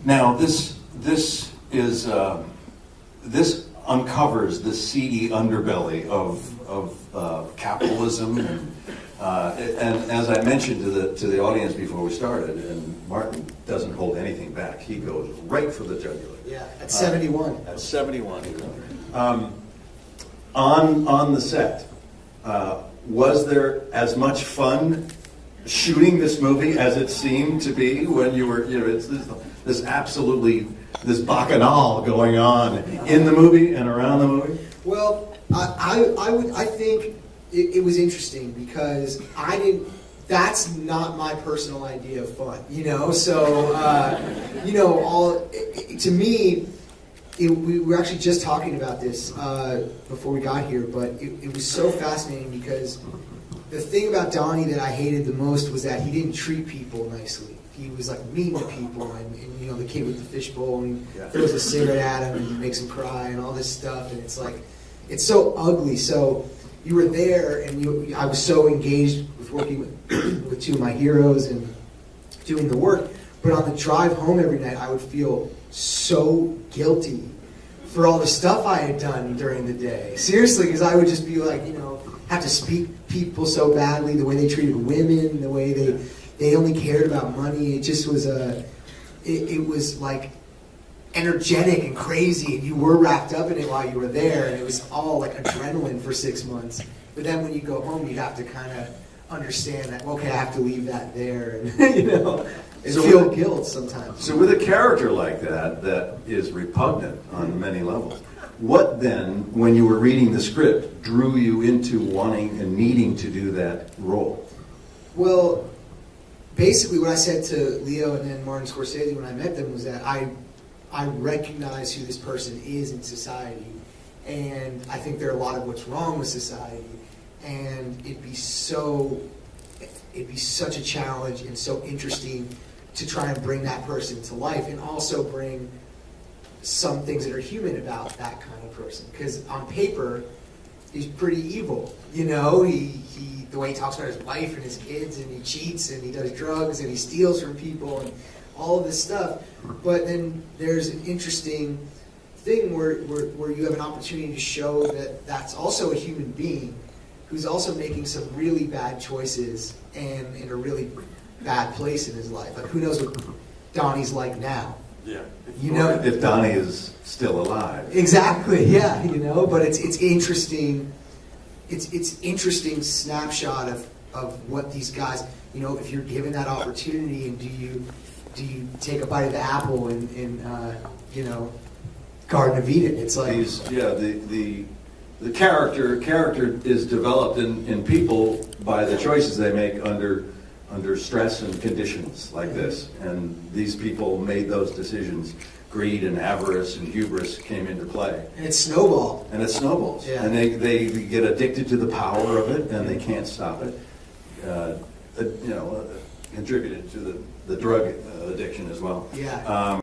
Now, this uncovers the seedy underbelly of capitalism, and as I mentioned to the audience before we started, and Martin doesn't hold anything back. He goes right for the jugular. Yeah, at 71. At 71. On the set, was there as much fun shooting this movie as it seemed to be when you were, it's this bacchanal going on in the movie and around the movie? Well, I think it was interesting because that's not my personal idea of fun, so, to me, we were actually just talking about this before we got here, but it was so fascinating because the thing about Donnie that I hated the most was that he didn't treat people nicely. He was like mean to people, and the kid with the fishbowl, and he throws a cigarette at him, and he makes him cry, and all this stuff, and it's like, it's so ugly. So you were there, and I was so engaged with working with two of my heroes and doing the work, but on the drive home every night, I would feel so guilty for all the stuff I had done during the day. Seriously, because I would just be like, have to speak people so badly, the way they treated women, the way they only cared about money. It just was it was like energetic and crazy, and you were wrapped up in it while you were there, and it was all like adrenaline for 6 months. But then when you go home, you have to kind of understand that, okay, I have to leave that there, and feel guilt sometimes. So with a character like that is repugnant on many levels, what then, when you were reading the script, drew you into wanting and needing to do that role? Well, basically what I said to Leo and then Martin Scorsese when I met them was that I recognize who this person is in society, and I think there are a lot of what's wrong with society, and it'd be such a challenge and so interesting to try and bring that person to life, and also bring some things that are human about that kind of person. Because on paper, he's pretty evil. He the way he talks about his wife and his kids, and he cheats, and he does drugs, and he steals from people, and all of this stuff. But then there's an interesting thing where you have an opportunity to show that that's also a human being who's also making some really bad choices and in a really bad place in his life. Like, who knows what Donnie's like now? Yeah. If Donnie is still alive. Exactly. Yeah. But it's interesting. It's interesting snapshot of what these guys. If you're given that opportunity, and do you take a bite of the apple and Garden of Eden? It's like the character is developed in people by the choices they make under stress and conditions like this, and these people made those decisions. Greed and avarice and hubris came into play, and it snowballed. Yeah. And they get addicted to the power of it, and they can't stop it. Contributed to the drug addiction as well. Yeah.